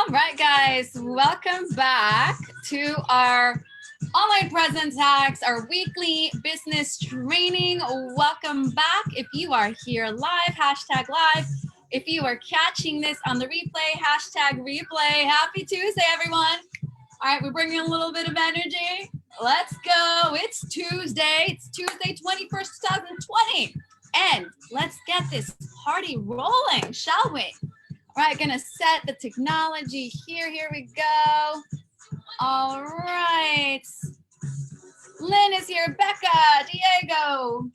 All right, guys, welcome back to our online presence hacks, our weekly business training. Welcome back. If you are here live, hashtag live. If you are catching this on the replay, hashtag replay. Happy Tuesday, everyone. All right, we're bringing a little bit of energy. Let's go. It's Tuesday. It's Tuesday, 21st, 2020. And let's get this party rolling, shall we? All right, gonna set the technology here. Here we go. All right. Lynn is here. Becca, Diego. All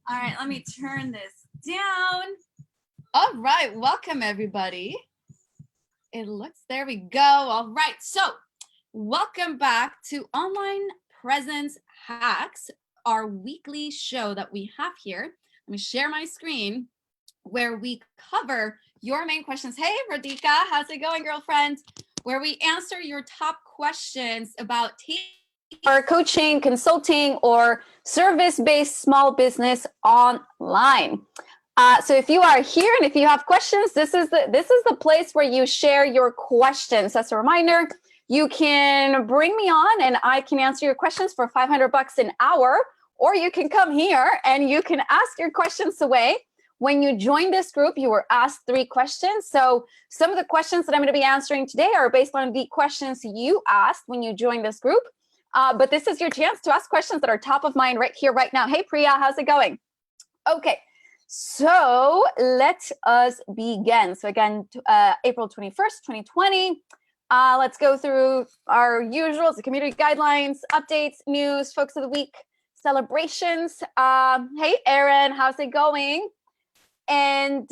right, let me turn this down. All right, welcome everybody. It looks, there we go. All right, so welcome back to Online Presence Hacks, our weekly show that we have here. Let me share my screen where we cover your main questions. Hey, Radhika, how's it going, girlfriend? Where we answer your top questions about or coaching, consulting, or service-based small business online. So if you are here and if you have questions, this is the place where you share your questions. As a reminder, you can bring me on and I can answer your questions for $500 an hour, or you can come here and you can ask your questions away. When you join this group, you were asked 3 questions. So some of the questions that I'm going to be answering today are based on the questions you asked when you joined this group. But this is your chance to ask questions that are top of mind right here, right now. Hey, Priya, how's it going? Okay, so let us begin. So again, April 21st, 2020. Let's go through our usuals, the community guidelines, updates, news, folks of the week, celebrations. Hey, Erin, how's it going? And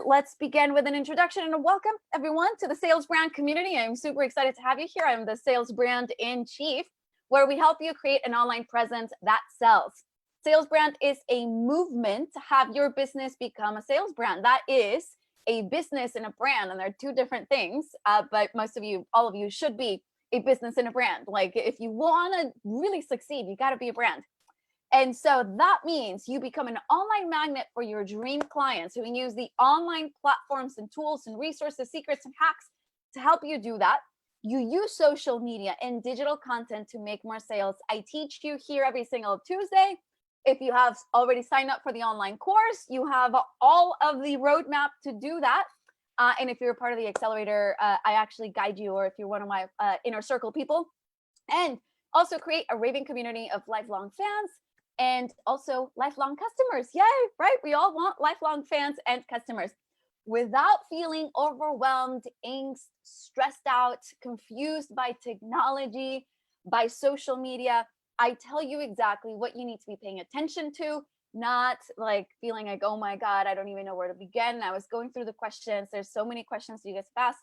let's begin with an introduction and a welcome everyone to the SalesBrand community. I'm super excited to have you here. I'm the SalesBrand in Chief, where we help you create an online presence that sells. SalesBrand is a movement to have your business become a sales brand. That is a business and a brand, and they're 2 different things, but most of you, all of you should be a business and a brand. Like if you want to really succeed, you got to be a brand. And so that means you become an online magnet for your dream clients who can use the online platforms and tools and resources, secrets and hacks to help you do that. You use social media and digital content to make more sales. I teach you here every single Tuesday. If you have already signed up for the online course, you have all of the roadmap to do that. And if you're a part of the accelerator, I actually guide you, or if you're one of my inner circle people, and also create a raving community of lifelong fans and also lifelong customers. Yay, right? We all want lifelong fans and customers without feeling overwhelmed, angst, stressed out, confused by technology, by social media. I tell you exactly what you need to be paying attention to, not like feeling like, oh my God, I don't even know where to begin. I was going through the questions. There's so many questions you guys asked.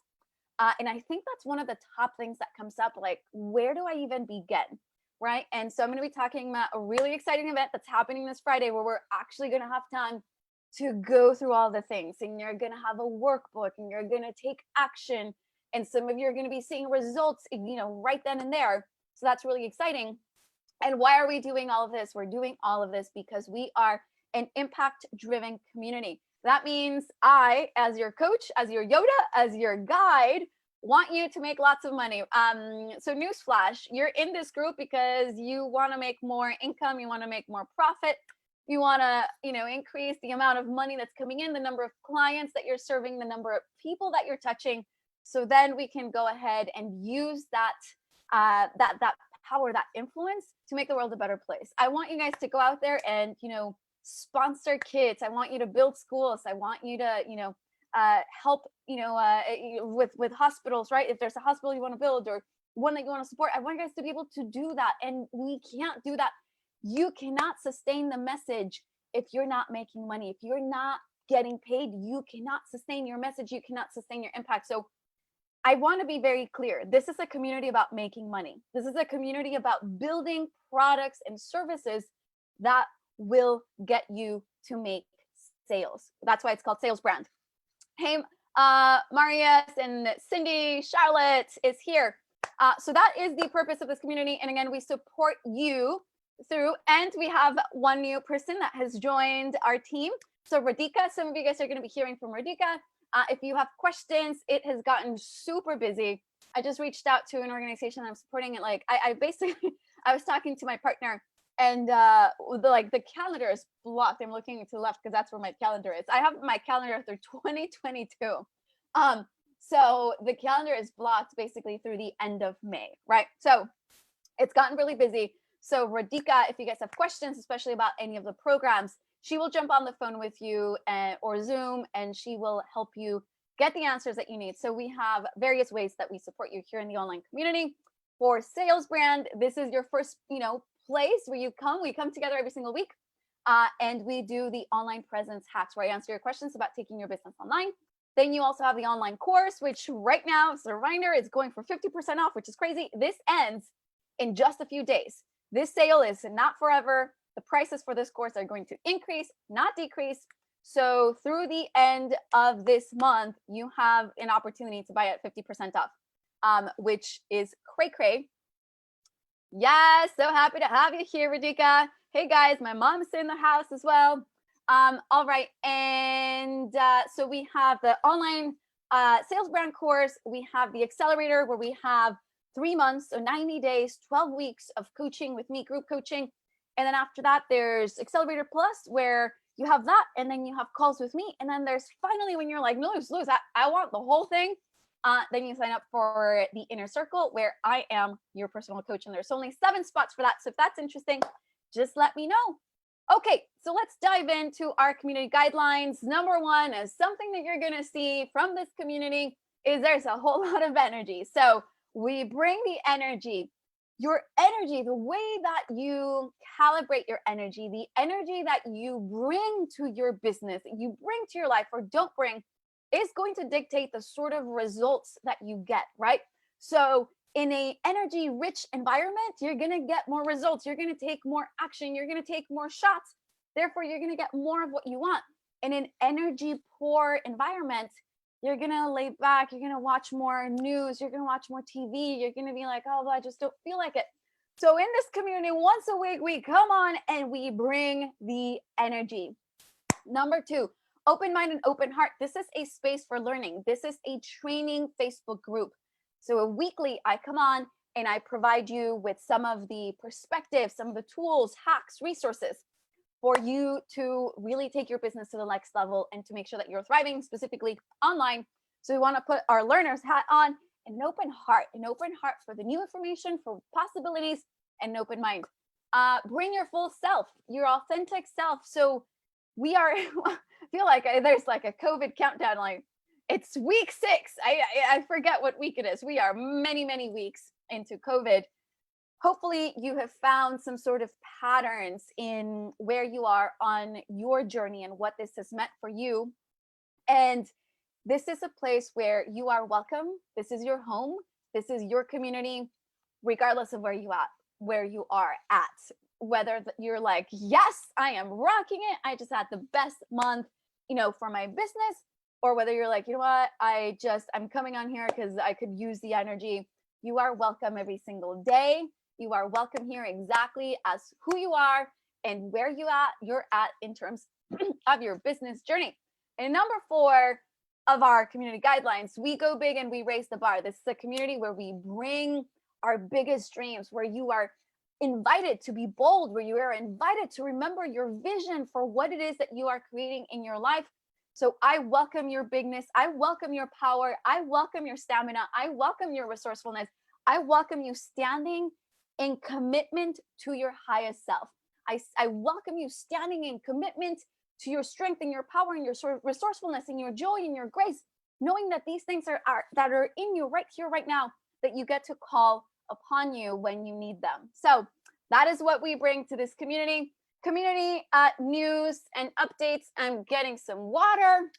And I think that's one of the top things that comes up, like, where do I even begin? Right? And so I'm going to be talking about a really exciting event that's happening this Friday where we're actually going to have time to go through all the things, and you're going to have a workbook and you're going to take action. And some of you are going to be seeing results, right then and there. So that's really exciting. And why are we doing all of this? We're doing all of this because we are an impact-driven community. That means I, as your coach, as your Yoda, as your guide, want you to make lots of money. So newsflash, you're in this group because you want to make more income, you want to make more profit, you want to, increase the amount of money that's coming in, the number of clients that you're serving, the number of people that you're touching. So then we can go ahead and use that that power, that influence to make the world a better place. I want you guys to go out there and, sponsor kids. I want you to build schools. I want you to, help, with hospitals, right? If there's a hospital you want to build or one that you want to support, I want you guys to be able to do that. And we can't do that. You cannot sustain the message if you're not making money. If you're not getting paid, you cannot sustain your message. You cannot sustain your impact. So I want to be very clear. This is a community about making money. This is a community about building products and services that will get you to make sales. That's why it's called SalesBrand. Hey, Marius and Cindy, Charlotte is here. So that is the purpose of this community. And again, we support you through, and we have one new person that has joined our team. So Radhika, some of you guys are going to be hearing from Radhika. If you have questions, it has gotten super busy. I just reached out to an organization I'm supporting it. Like I basically, I was talking to my partner, and the calendar is blocked. I'm looking to the left because that's where my calendar is. I have my calendar through 2022. So the calendar is blocked basically through the end of May, right? So it's gotten really busy. So Radhika, if you guys have questions, especially about any of the programs, she will jump on the phone with you or Zoom, and she will help you get the answers that you need. So we have various ways that we support you here in the online community. For SalesBrand, this is your first, place where you come. We come together every single week, and we do the online presence hacks where I answer your questions about taking your business online. Then you also have the online course, which right now, as a reminder, is going for 50% off, which is crazy. This ends in just a few days. This sale is not forever. The prices for this course are going to increase, not decrease. So through the end of this month, you have an opportunity to buy at 50% off, which is cray-cray. Yes, so happy to have you here, Radhika. Hey guys, my mom's in the house as well. All right, and so we have the online SalesBrand course. We have the accelerator where we have 3 months, so 90 days, 12 weeks of coaching with me, group coaching. And then after that, there's Accelerator Plus, where you have that, and then you have calls with me. And then there's finally when you're like, Luz, I want the whole thing. Then you sign up for the Inner Circle, where I am your personal coach. And there's only 7 spots for that. So if that's interesting, just let me know. Okay, so let's dive into our community guidelines. Number 1 is something that you're going to see from this community is there's a whole lot of energy. So we bring the energy, your energy, the way that you calibrate your energy, the energy that you bring to your business, you bring to your life or don't bring, is going to dictate the sort of results that you get, right? So in a energy rich environment, you're going to get more results. You're going to take more action. You're going to take more shots. Therefore, you're going to get more of what you want. In an energy poor environment, you're going to lay back. You're going to watch more news. You're going to watch more TV. You're going to be like, oh, well, I just don't feel like it. So in this community, once a week, we come on and we bring the energy. Number 2, open mind and open heart. This is a space for learning. This is a training Facebook group. So weekly, I come on and I provide you with some of the perspectives, some of the tools, hacks, resources for you to really take your business to the next level and to make sure that you're thriving, specifically online. So we want to put our learner's hat on, an open heart for the new information, for possibilities, and an open mind. Bring your full self, your authentic self. So we are, I feel like there's like a COVID countdown, like it's week 6. I forget what week it is. We are many, many weeks into COVID. Hopefully you have found some sort of patterns in where you are on your journey and what this has meant for you. And this is a place where you are welcome. This is your home. This is your community, regardless of where you are at. Whether you're like, yes, I am rocking it. I just had the best month, for my business, or whether you're like, you know what, I'm coming on here because I could use the energy. You are welcome every single day. You are welcome here exactly as who you are and where you're at in terms of your business journey. And number 4 of our community guidelines, we go big and we raise the bar. This is a community where we bring our biggest dreams, where you are invited to be bold, where you are invited to remember your vision for what it is that you are creating in your life. So I welcome your bigness. I welcome your power. I welcome your stamina. I welcome your resourcefulness. I welcome you standing in commitment to your highest self. I welcome you standing in commitment to your strength and your power and your sort of resourcefulness and your joy and your grace, knowing that these things that are in you right here, right now, that you get to call upon you when you need them. So that is what we bring to this community. Community news and updates. I'm getting some water.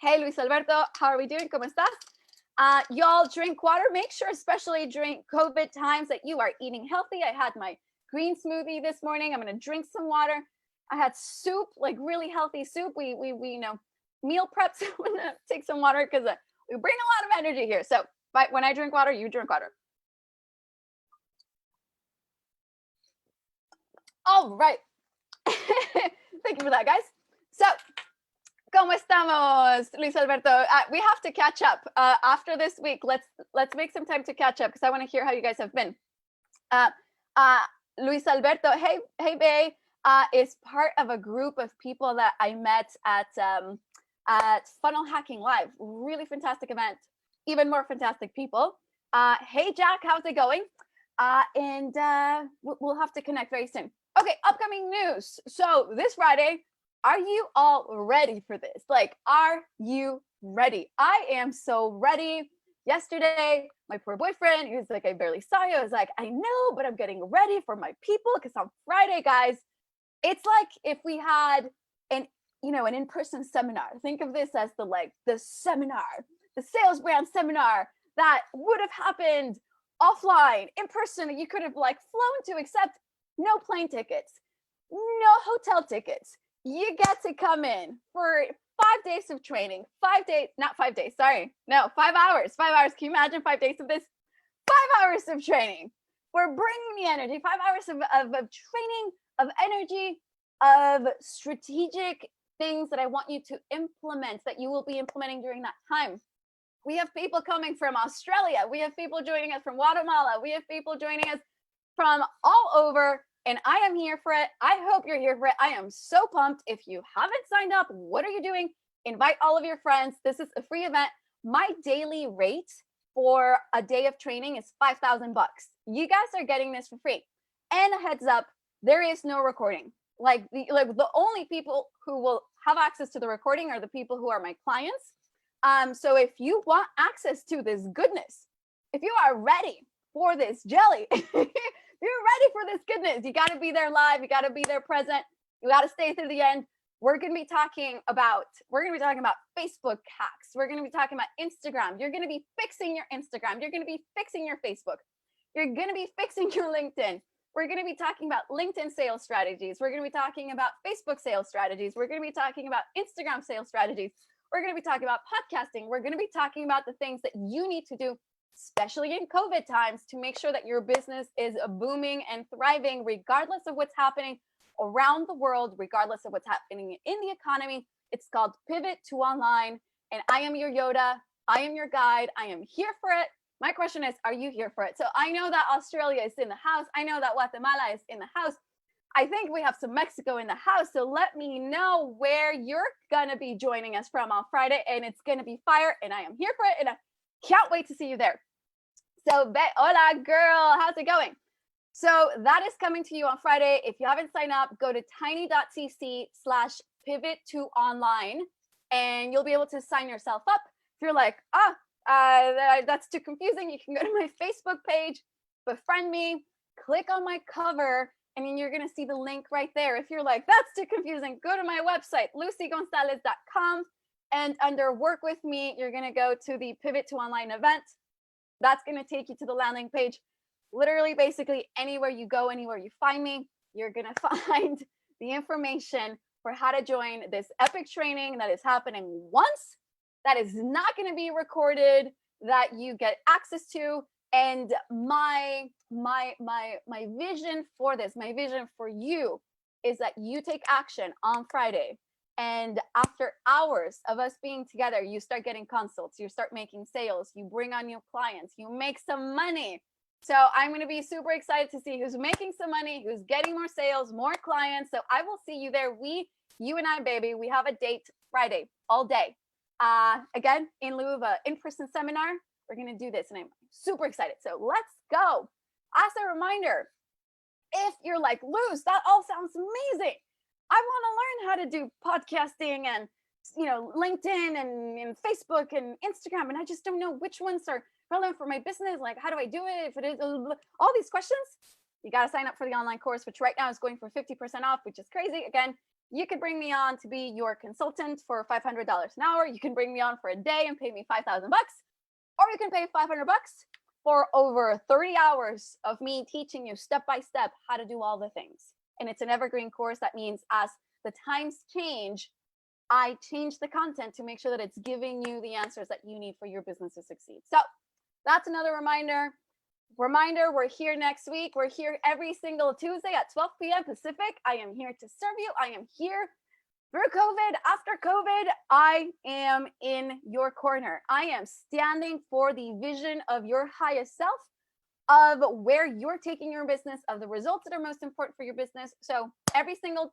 Hey, Luis Alberto, how are we doing? ¿Cómo estás? Y'all drink water. Make sure, especially during COVID times, that you are eating healthy. I had my green smoothie this morning. I'm going to drink some water. I had soup, like really healthy soup. We meal prep. So I'm going to take some water because we bring a lot of energy here. So when I drink water, you drink water. All right. Thank you for that, guys. So ¿Cómo estamos, Luis Alberto? We have to catch up after this week. Let's make some time to catch up because I want to hear how you guys have been. Luis Alberto, hey babe, is part of a group of people that I met at Funnel Hacking Live. Really fantastic event. Even more fantastic people. Hey Jack, how's it going? And we'll have to connect very soon. Okay, upcoming news. So this Friday, are you all ready for this? Like, are you ready? I am so ready. Yesterday, my poor boyfriend, he was like, I barely saw you. I was like, I know, but I'm getting ready for my people because on Friday, guys, it's like if we had an in-person seminar. Think of this as the seminar, the SalesBrand seminar that would have happened offline, in person. You could have flown to, except no plane tickets, no hotel tickets. You get to come in for 5 days of training. 5 days, not 5 days, sorry. No, 5 hours. 5 hours. Can you imagine 5 days of this? 5 hours of training. We're bringing the energy. 5 hours of training, of energy, of strategic things that I want you to implement, that you will be implementing during that time. We have people coming from Australia. We have people joining us from Guatemala. We have people joining us from all over. And I am here for it. I hope you're here for it. I am so pumped. If you haven't signed up, what are you doing? Invite all of your friends. This is a free event. My daily rate for a day of training is $5,000. You guys are getting this for free. And a heads up, there is no recording. The only people who will have access to the recording are the people who are my clients. So if you want access to this goodness, if you are ready for this jelly, you're ready for this goodness, you got to be there live. You got to be there present. You got to stay through the end. We're going to be talking about Facebook hacks. We're going to be talking about Instagram. You're going to be fixing your Instagram. You're going to be fixing your Facebook. You're going to be fixing your LinkedIn. We're going to be talking about LinkedIn sales strategies. We're going to be talking about Facebook sales strategies. We're going to be talking about Instagram sales strategies. We're going to be talking about podcasting. We're going to be talking about the things that you need to do, especially in COVID times, to make sure that your business is booming and thriving, regardless of what's happening around the world, regardless of what's happening in the economy. It's called Pivot to Online. And I am your Yoda. I am your guide. I am here for it. My question is, are you here for it? So I know that Australia is in the house. I know that Guatemala is in the house. I think we have some Mexico in the house. So let me know where you're going to be joining us from on Friday. And it's going to be fire. And I am here for it. And I can't wait to see you there. So, hola, girl. How's it going? So that is coming to you on Friday. If you haven't signed up, go to tiny.cc/pivot to online, and you'll be able to sign yourself up. If you're like, that's too confusing, you can go to my Facebook page, befriend me, click on my cover, and then you're going to see the link right there. If you're like, that's too confusing, go to my website, lucygonzalez.com, and under work with me, you're going to go to the Pivot to Online event. That's going to take you to the landing page. Literally, basically, anywhere you go, anywhere you find me, you're going to find the information for how to join this epic training that is happening once, that is not going to be recorded, that you get access to. And my vision for this, my vision for you, is that you take action on Friday. And after hours of us being together, you start getting consults, you start making sales, you bring on new clients, you make some money. So I'm going to be super excited to see who's making some money, who's getting more sales, more clients. So I will see you there. You and I, baby, we have a date Friday all day. Again, in lieu of an in-person seminar, we're going to do this and I'm super excited. So let's go. As a reminder, if you're like, Luz, that all sounds amazing. I want to learn how to do podcasting and, LinkedIn and Facebook and Instagram. And I just don't know which ones are relevant for my business. Like, how do I do it? If it is all these questions, you got to sign up for the online course, which right now is going for 50% off, which is crazy. Again, you could bring me on to be your consultant for $500 an hour. You can bring me on for a day and pay me $5,000, or you can pay $500 for over 30 hours of me teaching you step by step how to do all the things. And it's an evergreen course. That means as the times change, I change the content to make sure that it's giving you the answers that you need for your business to succeed. So that's another reminder. We're here next week. We're here every single Tuesday at 12 p.m. Pacific. I am here to serve you. I am here through COVID, after COVID, I am in your corner. I am standing for the vision of your highest self, of where you're taking your business, of the results that are most important for your business. So every single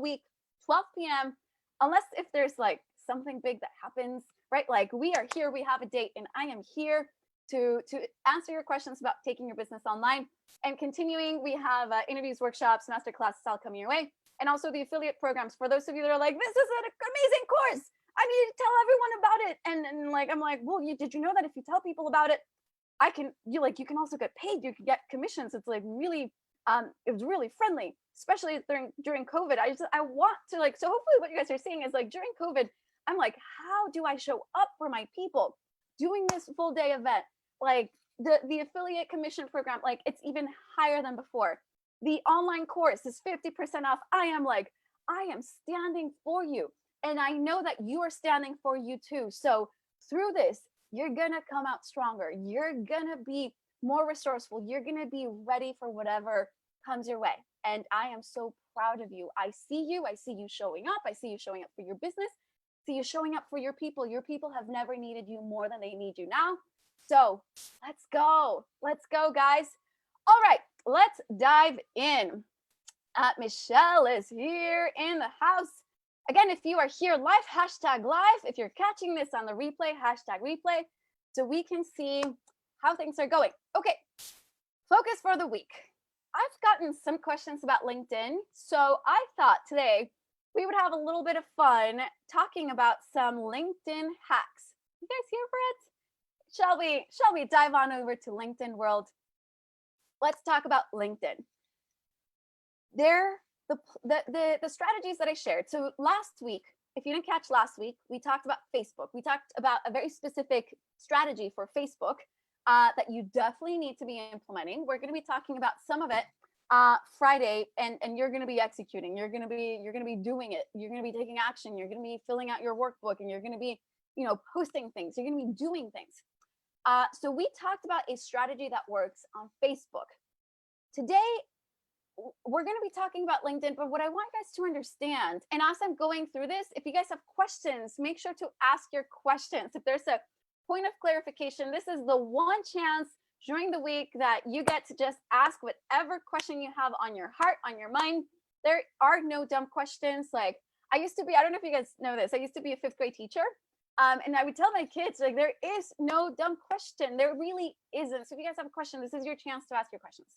week, 12 p.m., unless if there's like something big that happens, right? Like we are here, we have a date, and I am here to answer your questions about taking your business online. And continuing, we have interviews, workshops, master classes all coming your way, and also the affiliate programs. For those of you that are like, this is an amazing course, I need to tell everyone about it. And like, I'm like, well, did you know that if you tell people about it, you can also get paid. You can get commissions. It's like really, it was really friendly, especially during COVID. I want to like, so hopefully what you guys are seeing is like during COVID, I'm like, how do I show up for my people doing this full day event? Like the affiliate commission program, like it's even higher than before. The online course is 50% off. I am standing for you. And I know that you are standing for you too. So through this, you're gonna come out stronger. You're gonna be more resourceful. You're gonna be ready for whatever comes your way. And I am so proud of you. I see you showing up. I see you showing up for your business. I see you showing up for your people. Your people have never needed you more than they need you now. So let's go, guys. All right, let's dive in. Michelle is here in the house. Again, if you are here live, hashtag live. If you're catching this on the replay, hashtag replay, so we can see how things are going. Okay, focus for the week. I've gotten some questions about LinkedIn, so I thought today we would have a little bit of fun talking about some LinkedIn hacks. You guys here for it? Shall we dive on over to LinkedIn world? Let's talk about LinkedIn. The strategies that I shared. So last week, if you didn't catch last week, we talked about Facebook. We talked about a very specific strategy for Facebook that you definitely need to be implementing. We're going to be talking about some of it Friday, and you're going to be executing. You're going to be doing it. You're going to be taking action. You're going to be filling out your workbook, and you're going to be, posting things. You're going to be doing things. So we talked about a strategy that works on Facebook. Today, we're going to be talking about LinkedIn, but what I want you guys to understand, and as I'm going through this, if you guys have questions, make sure to ask your questions. If there's a point of clarification, this is the one chance during the week that you get to just ask whatever question you have on your heart, on your mind. There are no dumb questions. Like I don't know if you guys know this, I used to be a 5th grade teacher. And I would tell my kids, like, there is no dumb question. There really isn't. So if you guys have a question, this is your chance to ask your questions.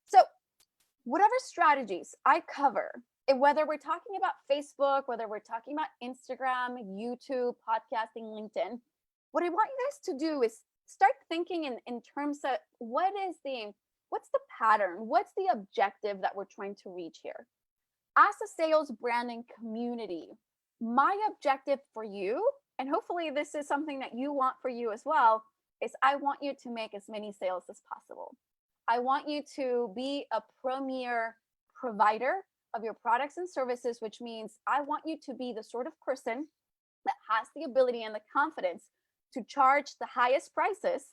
So whatever strategies I cover, whether we're talking about Facebook, whether we're talking about Instagram, YouTube, podcasting, LinkedIn, what I want you guys to do is start thinking in terms of what's the pattern? What's the objective that we're trying to reach here? As a sales branding community, my objective for you, and hopefully this is something that you want for you as well, is I want you to make as many sales as possible. I want you to be a premier provider of your products and services, which means I want you to be the sort of person that has the ability and the confidence to charge the highest prices,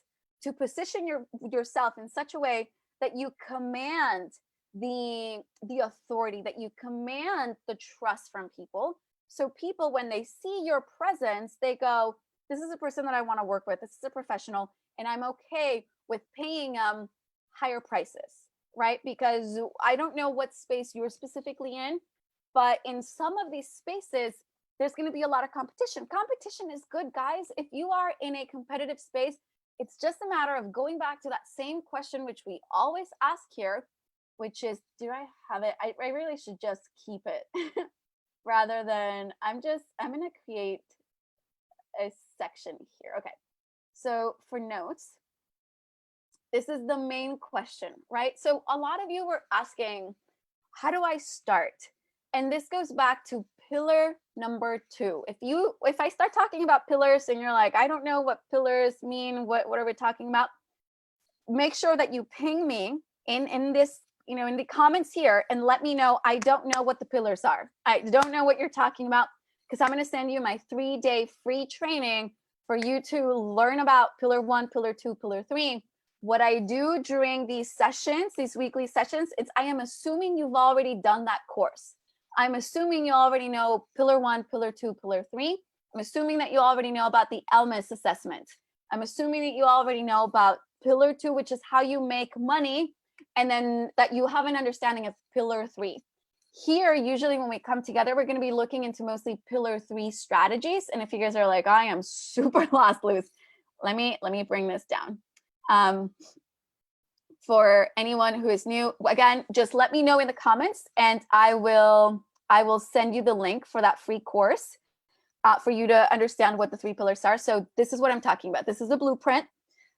to position yourself in such a way that you command the authority, that you command the trust from people. So people, when they see your presence, they go, this is a person that I want to work with. This is a professional, and I'm okay with paying higher prices, right? Because I don't know what space you're specifically in, but in some of these spaces, there's going to be a lot of competition. Competition is good, guys. If you are in a competitive space, it's just a matter of going back to that same question, which we always ask here, which is, do I have it? I really should just keep it rather than I'm going to create a section here. Okay. So for notes, this is the main question, right? So a lot of you were asking, how do I start? And this goes back to pillar number 2. If I start talking about pillars and you're like, I don't know what pillars mean, what are we talking about? Make sure that you ping me in this, in the comments here, and let me know. I don't know what the pillars are. I don't know what you're talking about, because I'm going to send you my 3-day free training for you to learn about pillar 1, pillar 2, pillar 3. What I do during these sessions, these weekly sessions, I am assuming you've already done that course. I'm assuming you already know pillar 1, pillar 2, pillar 3. I'm assuming that you already know about the ELMIS assessment. I'm assuming that you already know about pillar 2, which is how you make money, and then that you have an understanding of pillar 3. Here, usually when we come together, we're going to be looking into mostly pillar 3 strategies. And if you guys are like, I am super lost, Luz, let me bring this down. For anyone who is new, again, just let me know in the comments, and I will send you the link for that free course for you to understand what the 3 pillars are. So this is what I'm talking about. This is the blueprint.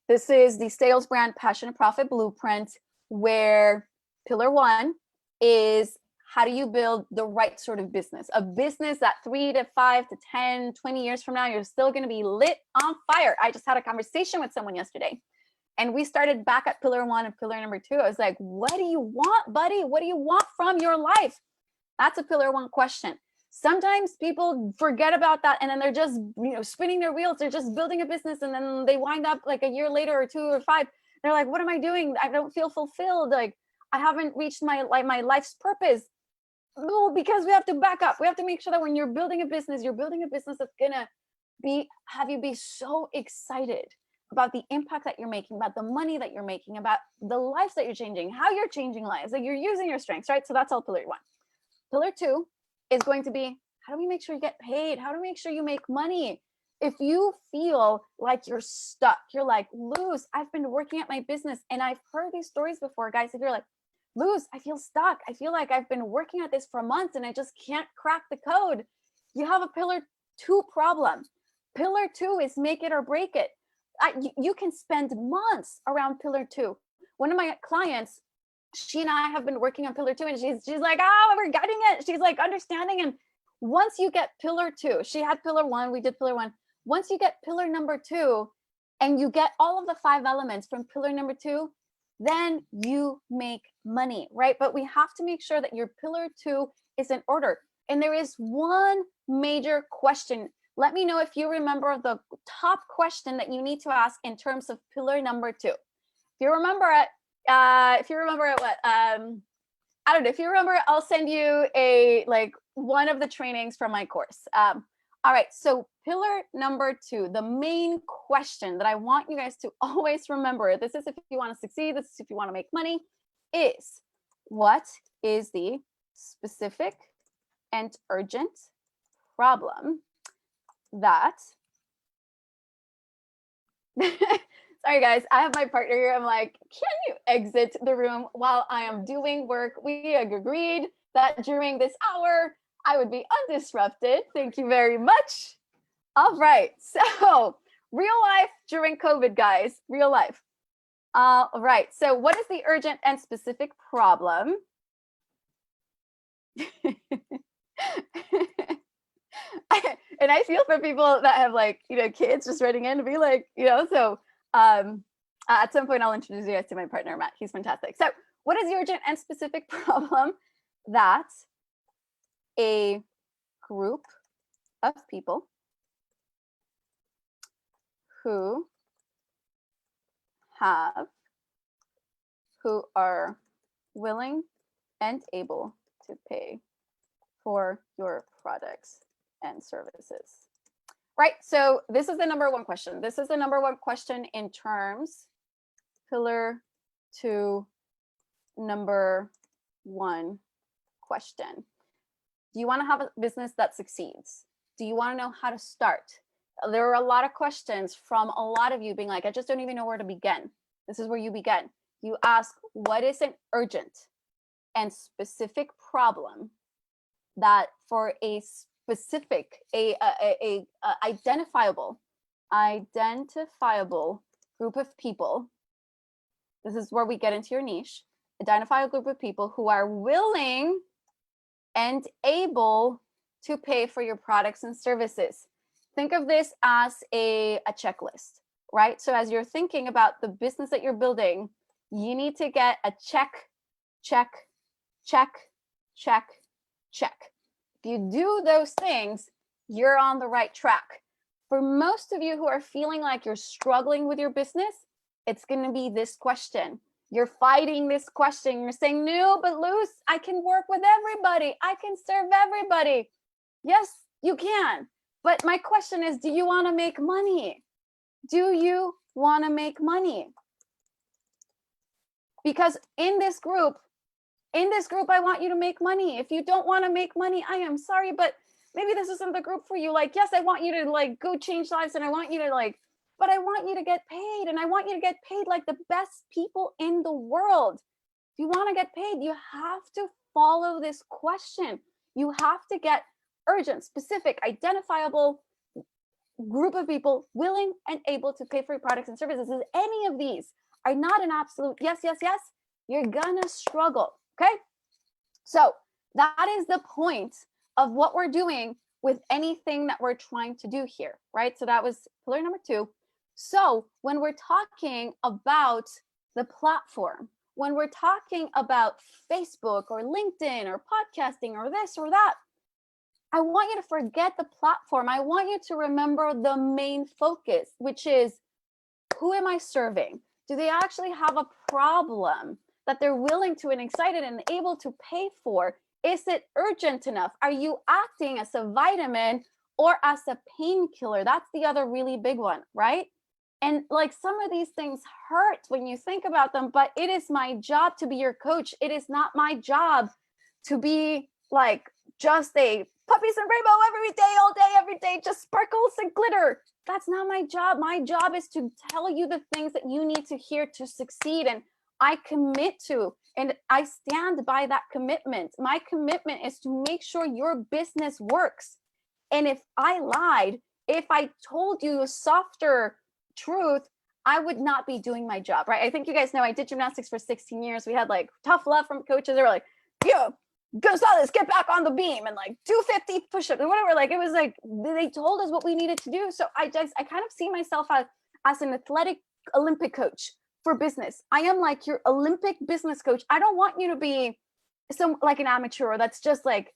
This is the SalesBrand Passion and Profit Blueprint, where pillar 1 is how do you build the right sort of business, a business that 3 to 5 to 10, 20 years from now, you're still going to be lit on fire. I just had a conversation with someone yesterday, and we started back at pillar 1 and pillar number 2. I was like, what do you want, buddy? What do you want from your life? That's a pillar 1 question. Sometimes people forget about that, and then they're just, spinning their wheels. They're just building a business, and then they wind up like a year later or 2 or 5. They're like, what am I doing? I don't feel fulfilled. Like, I haven't reached my life's purpose. No, because we have to back up. We have to make sure that when you're building a business that's gonna have you be so excited about the impact that you're making, about the money that you're making, about the lives that you're changing, how you're changing lives, like you're using your strengths, right? So that's all pillar 1. Pillar 2 is going to be, how do we make sure you get paid? How do we make sure you make money? If you feel like you're stuck, you're like, Luz, I've been working at my business, and I've heard these stories before, guys. If you're like, Luz, I feel stuck. I feel like I've been working at this for months and I just can't crack the code. You have a pillar 2 problem. Pillar 2 is make it or break it. You can spend months around pillar 2. One of my clients, she and I have been working on pillar 2, and she's like, oh, we're getting it. She's like understanding. And once you get pillar 2, she had pillar 1, we did pillar 1. Once you get pillar number 2, and you get all of the 5 elements from pillar number 2, then you make money, right? But we have to make sure that your pillar 2 is in order. And there is one major question. Let me know if you remember the top question that you need to ask in terms of pillar number 2. If you remember it, I don't know. If you remember it, I'll send you one of the trainings from my course. All right, so pillar number 2, the main question that I want you guys to always remember, this is if you want to succeed, this is if you want to make money, is what is the specific and urgent problem that, sorry guys, I have my partner here. I'm like, can you exit the room while I am doing work? We agreed that during this hour, I would be undisrupted. Thank you very much. All right, so real life during COVID, guys, real life. All right, so what is the urgent and specific problem? And I feel for people that have kids just writing in to be like, so at some point I'll introduce you guys to my partner, Matt. He's fantastic. So what is the urgent and specific problem that a group of people who are willing and able to pay for your products and services? Right, so this is the number 1 question. This is the number 1 question in terms, pillar 2, number 1 question. Do you want to have a business that succeeds? Do you want to know how to start? There are a lot of questions from a lot of you being like, I just don't even know where to begin. This is where you begin. You ask, what is an urgent and specific problem that for a specific, identifiable group of people, this is where we get into your niche, identify a group of people who are willing and able to pay for your products and services. Think of this as a checklist, right? So as you're thinking about the business that you're building, you need to get a check, check, check, check, check. If you do those things, you're on the right track. For most of you who are feeling like you're struggling with your business, it's going to be this question. You're fighting this question. You're saying, no, but Luz, I can work with everybody. I can serve everybody. Yes, you can. But my question is, do you want to make money? Do you want to make money? Because in this group, I want you to make money. If you don't want to make money, I am sorry, but maybe this isn't the group for you. Like, yes, I want you to like go change lives, and I want you to like, but I want you to get paid, and I want you to get paid like the best people in the world. If you want to get paid, you have to follow this question. You have to get urgent, specific, identifiable group of people willing and able to pay for your products and services. If any of these are not an absolute yes, yes, yes, you're gonna struggle. Okay, so that is the point of what we're doing with anything that we're trying to do here, right? So that was pillar number 2. So when we're talking about the platform, when we're talking about Facebook or LinkedIn or podcasting or this or that, I want you to forget the platform. I want you to remember the main focus, which is, who am I serving? Do they actually have a problem that they're willing to and excited and able to pay for? Is it urgent enough? Are you acting as a vitamin or as a painkiller? That's the other really big one, right? And like, some of these things hurt when you think about them, but it is my job to be your coach. It is not my job to be like just a puppies and rainbow every day, all day, every day, just sparkles and glitter. That's not my job. My job is to tell you the things that you need to hear to succeed. And I commit to, and I stand by that commitment. My commitment is to make sure your business works. And if I lied, if I told you a softer truth, I would not be doing my job, right? I think you guys know I did gymnastics for 16 years. We had like tough love from coaches. They were like, yo, Gonzalez, get back on the beam and like do 50 push-ups or whatever. Like, it was like, they told us what we needed to do. So I kind of see myself as an athletic Olympic coach for business. I am like your Olympic business coach. I don't want you to be some like an amateur that's just like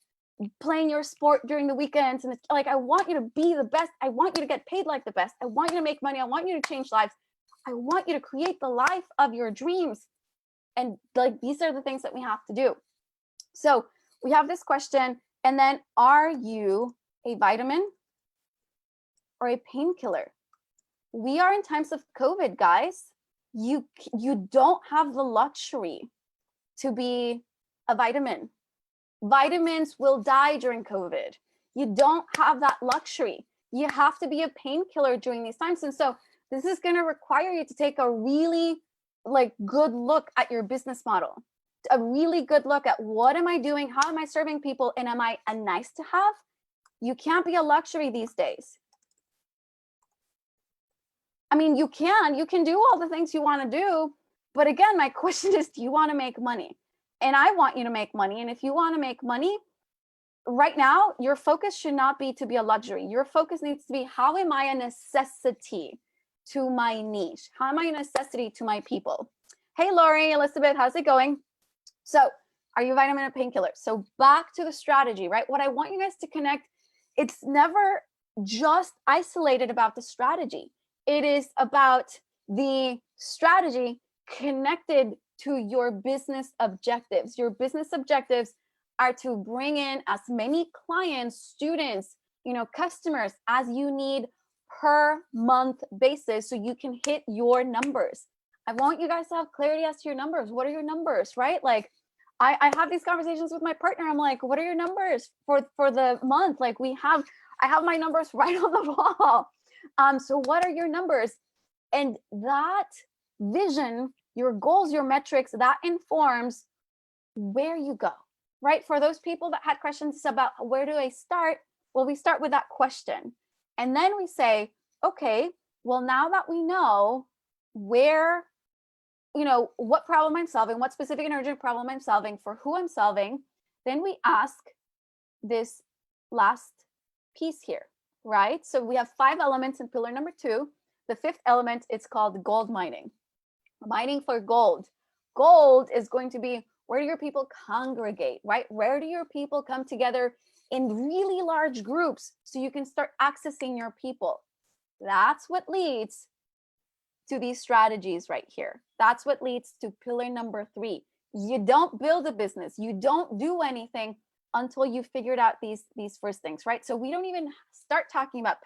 playing your sport during the weekends. And it's like, I want you to be the best. I want you to get paid like the best. I want you to make money. I want you to change lives. I want you to create the life of your dreams. And like, these are the things that we have to do. So we have this question, and then, are you a vitamin or a painkiller? We are in times of COVID, guys. You don't have the luxury to be a vitamin. Vitamins will die during COVID. You don't have that luxury. You have to be a painkiller during these times. And so this is going to require you to take a really like good look at your business model, a really good look at what am I doing? How am I serving people? And am I a nice to have? You can't be a luxury these days. I mean, you can do all the things you want to do. But again, my question is, do you want to make money? And I want you to make money. And if you want to make money right now, your focus should not be to be a luxury. Your focus needs to be, how am I a necessity to my niche? How am I a necessity to my people? Hey, Lori, Elizabeth, how's it going? So are you a vitamin or painkiller? So back to the strategy, right? What I want you guys to connect, it's never just isolated about the strategy. It is about the strategy connected to your business objectives. Your business objectives are to bring in as many clients, students, customers as you need per month basis so you can hit your numbers. I want you guys to have clarity as to your numbers. What are your numbers, right? Like, I have these conversations with my partner. I'm like, what are your numbers for the month? Like, I have my numbers right on the wall. So what are your numbers? And that vision, your goals, your metrics, that informs where you go, right? For those people that had questions about where do I start? Well, we start with that question. And then we say, okay, well, now that we know where, what problem I'm solving, what specific and urgent problem I'm solving, for who I'm solving, then we ask this last piece here, right? So we have 5 elements in pillar number 2. The 5th element, it's called gold mining. Mining for gold. Gold is going to be, where do your people congregate, right? Where do your people come together in really large groups so you can start accessing your people? That's what leads to these strategies right here. That's what leads to pillar number 3. You don't build a business. You don't do anything until you figured out these first things, right? So we don't even start talking about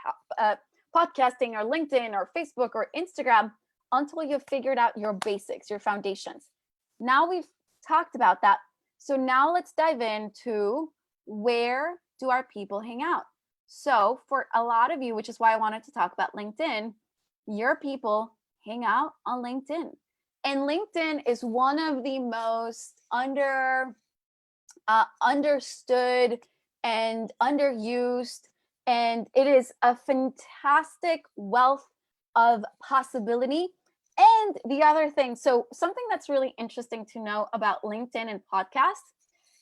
podcasting or LinkedIn or Facebook or Instagram until you've figured out your basics, your foundations. Now we've talked about that. So now let's dive into, where do our people hang out? So for a lot of you, which is why I wanted to talk about LinkedIn, your people hang out on LinkedIn. And LinkedIn is one of the most understood and underused, and it is a fantastic wealth of possibility. And the other thing, so something that's really interesting to know about LinkedIn and podcasts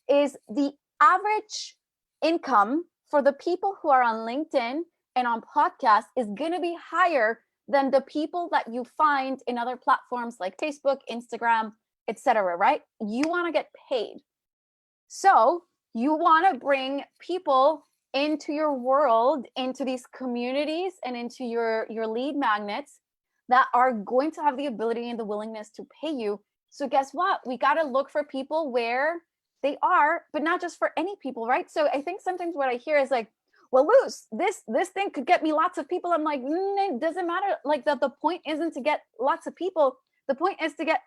is the average income for the people who are on LinkedIn and on podcasts is going to be higher than the people that you find in other platforms like Facebook, Instagram, etc., right? You want to get paid. So you want to bring people into your world, into these communities, and into your lead magnets that are going to have the ability and the willingness to pay you. So guess what? We got to look for people where they are, but not just for any people, right? So I think sometimes what I hear is like, well, Luz, this thing could get me lots of people. I'm like, it doesn't matter. Like the point isn't to get lots of people. The point is to get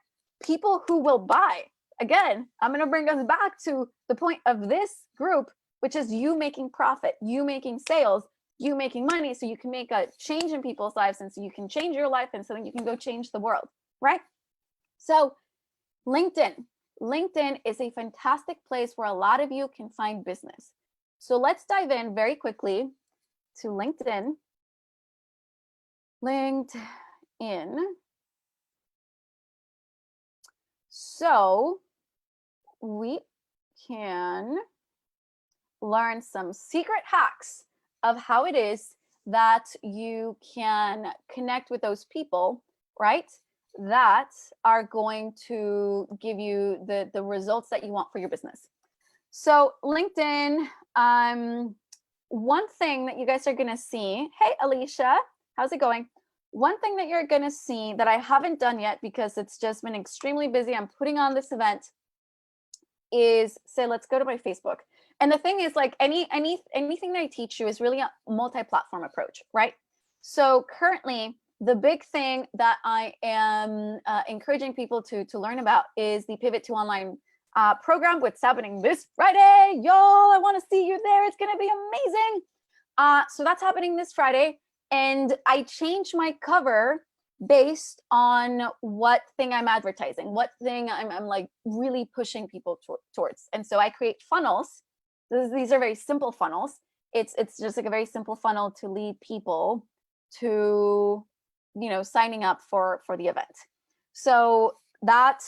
people who will buy. Again, I'm going to bring us back to the point of this group, which is you making profit, you making sales, you making money, so you can make a change in people's lives, and so you can change your life, and so that you can go change the world, right? So LinkedIn is a fantastic place where a lot of you can find business. So let's dive in very quickly to LinkedIn. So we can learn some secret hacks of how it is that you can connect with those people, right? That are going to give you the results that you want for your business. So LinkedIn, one thing that you guys are going to see, hey, Alicia, how's it going? One thing that you're going to see that I haven't done yet because it's just been extremely busy, I'm putting on this event, is say, let's go to my Facebook. And the thing is, like anything that I teach you is really a multi-platform approach, right? So currently, the big thing that I am encouraging people to learn about is the Pivot to Online program, which is happening this Friday. Y'all, I want to see you there. It's going to be amazing. So that's happening this Friday. And I changed my cover based on what thing I'm advertising, what thing I'm like really pushing people towards. And so I create funnels. These are very simple funnels. It's just like a very simple funnel to lead people to, signing up for the event. So that,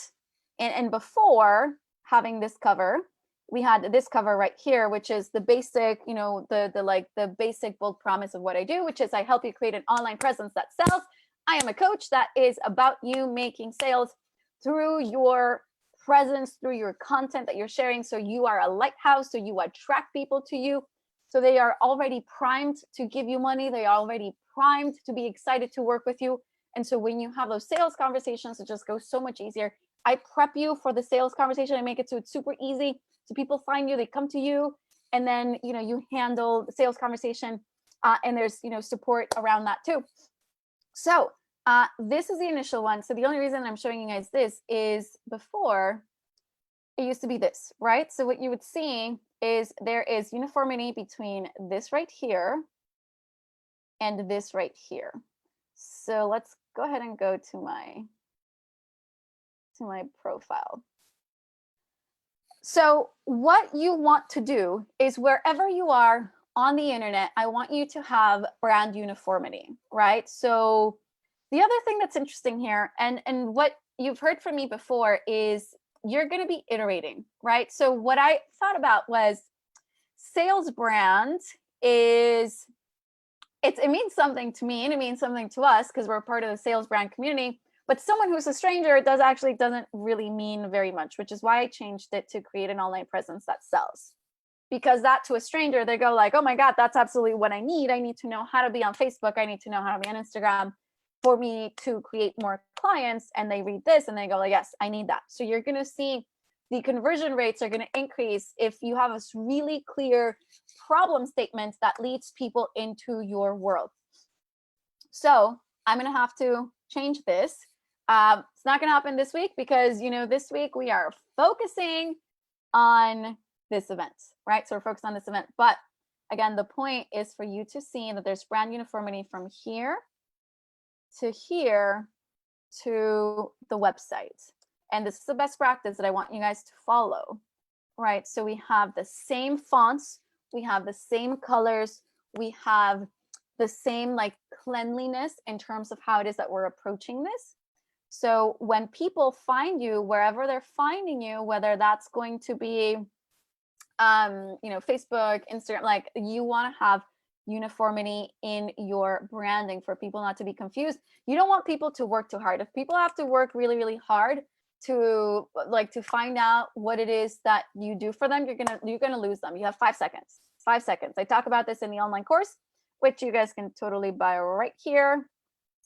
and before having this cover, we had this cover right here, which is the basic, the basic bold promise of what I do, which is I help you create an online presence that sells. I am a coach that is about you making sales through your presence, through your content that you're sharing. So you are a lighthouse, so you attract people to you. So they are already primed to give you money. They are already primed to be excited to work with you. And so when you have those sales conversations, it just goes so much easier. I prep you for the sales conversation. I make it so it's super easy. So people find you, they come to you, and then, you handle the sales conversation, and there's, support around that too. So this is the initial one. So the only reason I'm showing you guys this is before it used to be this, right? So what you would see is there is uniformity between this right here and this right here. So let's go ahead and go to my profile. So what you want to do is wherever you are on the internet, I want you to have brand uniformity, right? So the other thing that's interesting here, and what you've heard from me before, is you're going to be iterating, right? So what I thought about was SalesBrand is, it means something to me and it means something to us because we're part of the SalesBrand community. But someone who's a stranger, it doesn't really mean very much, which is why I changed it to create an online presence that sells. Because that to a stranger, they go like, oh my God, that's absolutely what I need. I need to know how to be on Facebook. I need to know how to be on Instagram. for me to create more clients, and they read this and they go like, yes, I need that. So you're going to see the conversion rates are going to increase if you have a really clear problem statement that leads people into your world. So I'm going to have to change this. It's not going to happen this week because, this week we are focusing on this event, right? So we're focused on this event. But again, the point is for you to see that there's brand uniformity from here to here to the website. And this is the best practice that I want you guys to follow, right? So we have the same fonts, we have the same colors, we have the same like cleanliness in terms of how it is that we're approaching this. So when people find you, wherever they're finding you, whether that's going to be, Facebook, Instagram, like you want to have uniformity in your branding for people not to be confused. You don't want people to work too hard. If people have to work really, really hard to find out what it is that you do for them, you're gonna lose them. You have 5 seconds. 5 seconds. I talk about this in the online course, which you guys can totally buy right here.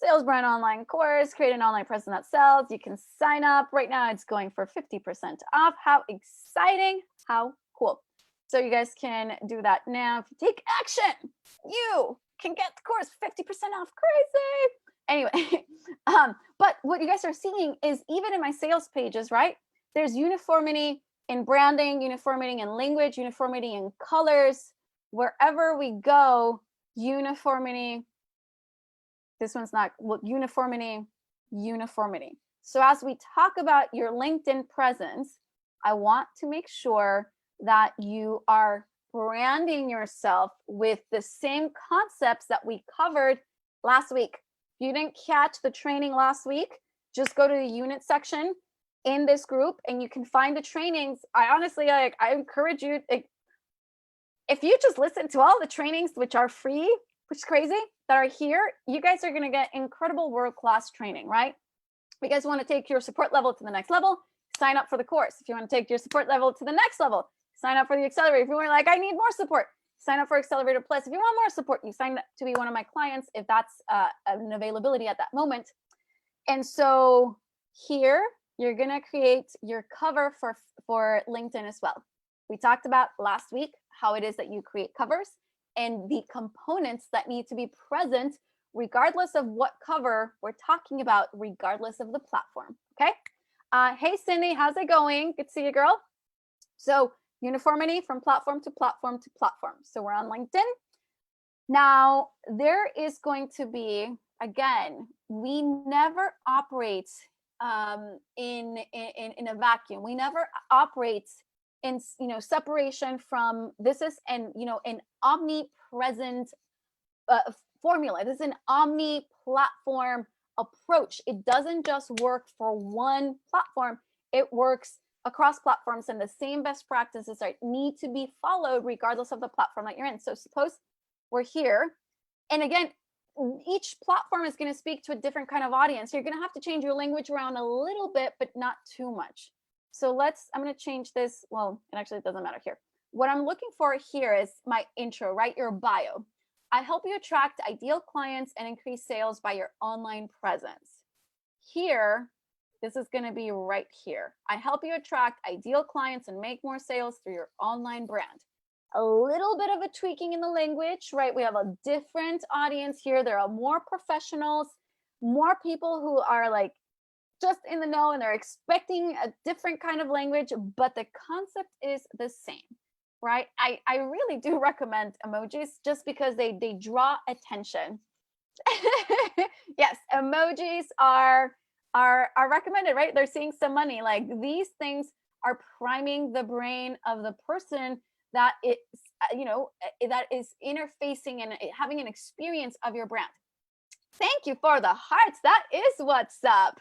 SalesBrand online course, create an online presence that sells. You can sign up right now. It's going for 50% off. How exciting! How cool! So you guys can do that now. If you take action, you can get the course 50% off. Crazy. Anyway, but what you guys are seeing is even in my sales pages, right? There's uniformity in branding, uniformity in language, uniformity in colors. Wherever we go, uniformity. This one's not, well, uniformity. So as we talk about your LinkedIn presence, I want to make sure that you are branding yourself with the same concepts that we covered last week. If you didn't catch the training last week, just go to the unit section in this group and you can find the trainings. I honestly, I encourage you, if you just listen to all the trainings, which are free, which is crazy, that are here, you guys are going to get incredible world-class training, right? If you guys want to take your support level to the next level, sign up for the course. If you want to take your support level to the next level, sign up for the accelerator. If you were like, I need more support, sign up for Accelerator Plus. If you want more support, you sign up to be one of my clients if that's an availability at that moment. And so here, you're going to create your cover for LinkedIn as well. We talked about last week how it is that you create covers and the components that need to be present regardless of what cover we're talking about, regardless of the platform, okay? Hey, Cindy, how's it going? Good to see you, girl. So uniformity from platform to platform to platform. So we're on LinkedIn. Now, there is going to be, again, we never operate in a vacuum. We never operate in separation from, this is an omnipresent formula. This is an omni-platform approach. It doesn't just work for one platform. It works across platforms, and the same best practices need to be followed regardless of the platform that you're in. So suppose we're here, and again, each platform is going to speak to a different kind of audience. You're going to have to change your language around a little bit, but not too much. So I'm going to change this. Well, it actually doesn't matter here. What I'm looking for here is my intro, right? Your bio. I help you attract ideal clients and increase sales by your online presence. Here, this is going to be right here. I help you attract ideal clients and make more sales through your online brand. A little bit of a tweaking in the language, right? We have a different audience here. There are more professionals, more people who are like just in the know and they're expecting a different kind of language, but the concept is the same, right? I really do recommend emojis just because they draw attention. Yes, emojis are recommended, right? They're seeing some money. Like these things are priming the brain of the person that that is interfacing and having an experience of your brand. Thank you for the hearts. That is what's up.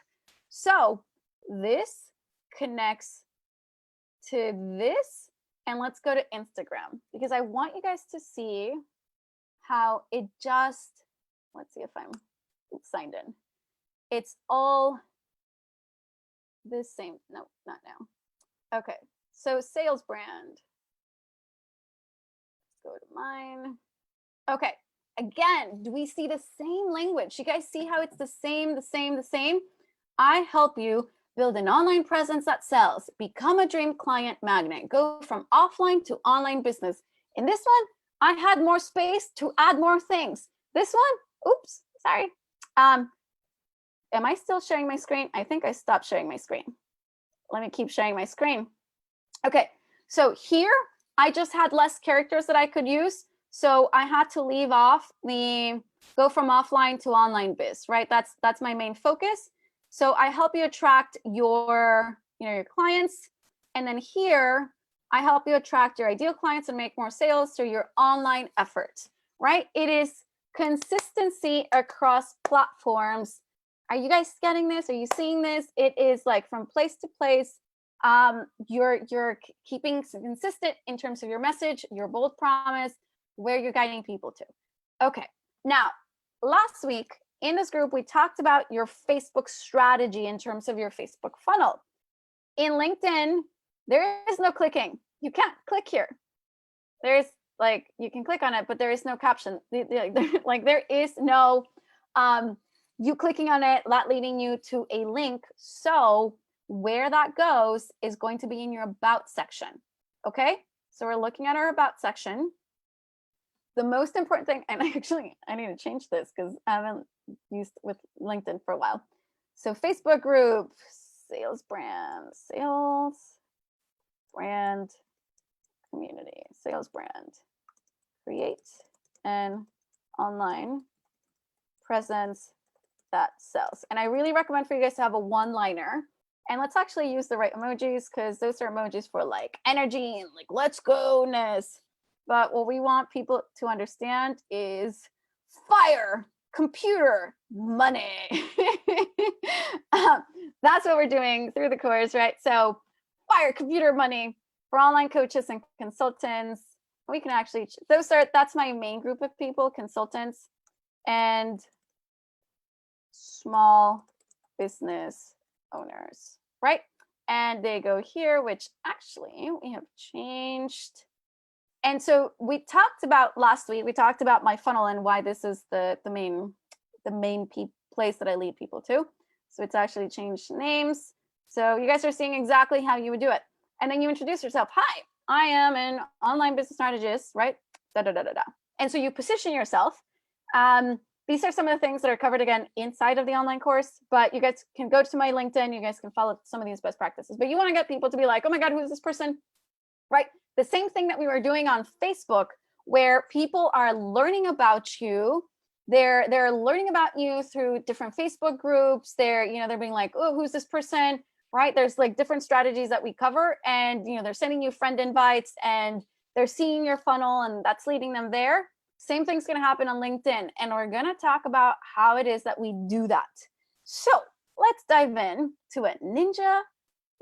So this connects to this, and let's go to Instagram because I want you guys to see how it just, let's see if I'm signed in. It's all the same. No, not now. Okay, so SalesBrand. Let's go to mine. Okay, Again, do we see the same language? You guys see how it's the same, the same, the same? I help you build an online presence that sells, become a dream client magnet, go from offline to online business. In this one, I had more space to add more things. This one, oops, sorry. Am I still sharing my screen? I think I stopped sharing my screen. Let me keep sharing my screen. Okay, so here I just had less characters that I could use. So I had to leave off the go from offline to online biz, right? That's my main focus. So I help you attract your clients. And then here, I help you attract your ideal clients and make more sales through your online efforts, right? It is consistency across platforms. Are you guys getting this? Are you seeing this? It is like from place to place. You're keeping consistent in terms of your message, your bold promise, where you're guiding people to. Okay, now, last week in this group, we talked about your Facebook strategy in terms of your Facebook funnel. In LinkedIn, there is no clicking. You can't click here. There's like, you can click on it, but there is no caption. Like there is no you clicking on it, that leading you to a link. So where that goes is going to be in your about section. Okay, so we're looking at our about section. The most important thing, and I need to change this because I haven't used with LinkedIn for a while. So Facebook group, SalesBrand, SalesBrand community, SalesBrand, create an online presence that sells. And I really recommend for you guys to have a one-liner. And let's actually use the right emojis because those are emojis for like energy and like let's go-ness. But what we want people to understand is fire, computer, money. That's what we're doing through the course, right? So fire, computer, money for online coaches and consultants. We can actually, that's my main group of people, consultants and small business owners, right? And they go here, which actually we have changed. And so we talked about last week, we talked about my funnel and why this is the main place that I lead people to. So it's actually changed names. So you guys are seeing exactly how you would do it. And then you introduce yourself. Hi, I am an online business strategist, right? Da, da, da, da, da. And so you position yourself. These are some of the things that are covered again inside of the online course, but you guys can go to my LinkedIn. You guys can follow some of these best practices, but you want to get people to be like, oh my God, who is this person? Right? The same thing that we were doing on Facebook, where people are learning about you. They're learning about you through different Facebook groups. They're being like, oh, who's this person? Right? There's like different strategies that we cover, and they're sending you friend invites and they're seeing your funnel, and that's leading them there. Same thing's going to happen on LinkedIn, and we're going to talk about how it is that we do that. So let's dive in to a ninja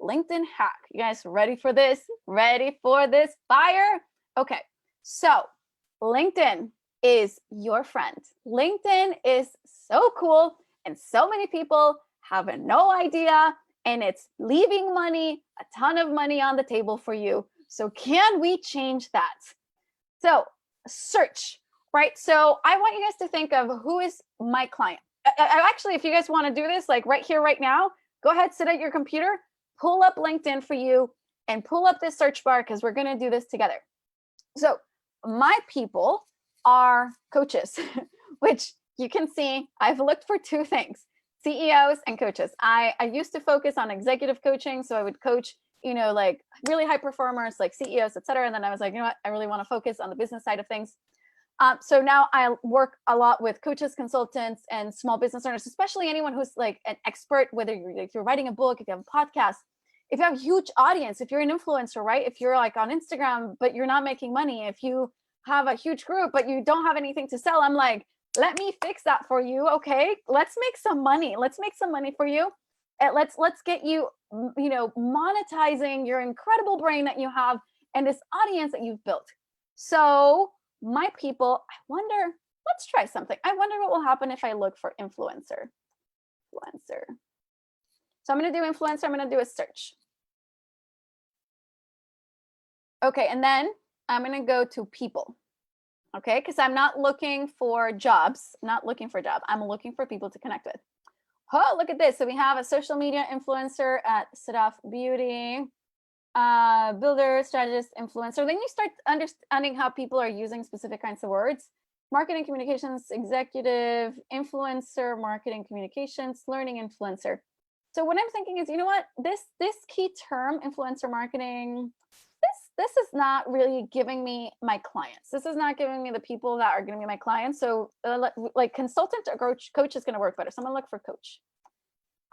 LinkedIn hack. You guys ready for this? Ready for this fire? Okay, so LinkedIn is your friend. LinkedIn is so cool, and so many people have no idea, and it's leaving money, a ton of money on the table for you. So can we change that? So search, right? So I want you guys to think of who is my client. Actually, if you guys want to do this, like right here, right now, go ahead, sit at your computer, pull up LinkedIn for you, and pull up this search bar because we're going to do this together. So my people are coaches, which you can see I've looked for two things, CEOs and coaches. I used to focus on executive coaching. So I would coach, like really high performers, like CEOs, et cetera. And then I was like, you know what, I really want to focus on the business side of things. So now I work a lot with coaches, consultants, and small business owners, especially anyone who's like an expert, whether you're writing a book, if you have a podcast, if you have a huge audience, if you're an influencer, right? If you're like on Instagram, but you're not making money, if you have a huge group, but you don't have anything to sell, I'm like, let me fix that for you. Okay, let's make some money. Let's make some money for you. And let's get you, monetizing your incredible brain that you have and this audience that you've built. So my people, I wonder, let's try something. I wonder what will happen if I look for influencer. So I'm going to do influencer. I'm going to do a search. Okay, and then I'm going to go to people. Okay, because I'm not looking for jobs. I'm not looking for a job. I'm looking for people to connect with. Oh, look at this. So we have a social media influencer at Sadaf Beauty, builder, strategist, influencer. Then you start understanding how people are using specific kinds of words. Marketing communications executive, influencer, marketing communications, learning influencer. So what I'm thinking is, you know what, this key term, influencer marketing, this is not really giving me my clients. This is not giving me the people that are going to be my clients. So like consultant or coach is going to work better. So I'm going to look for coach.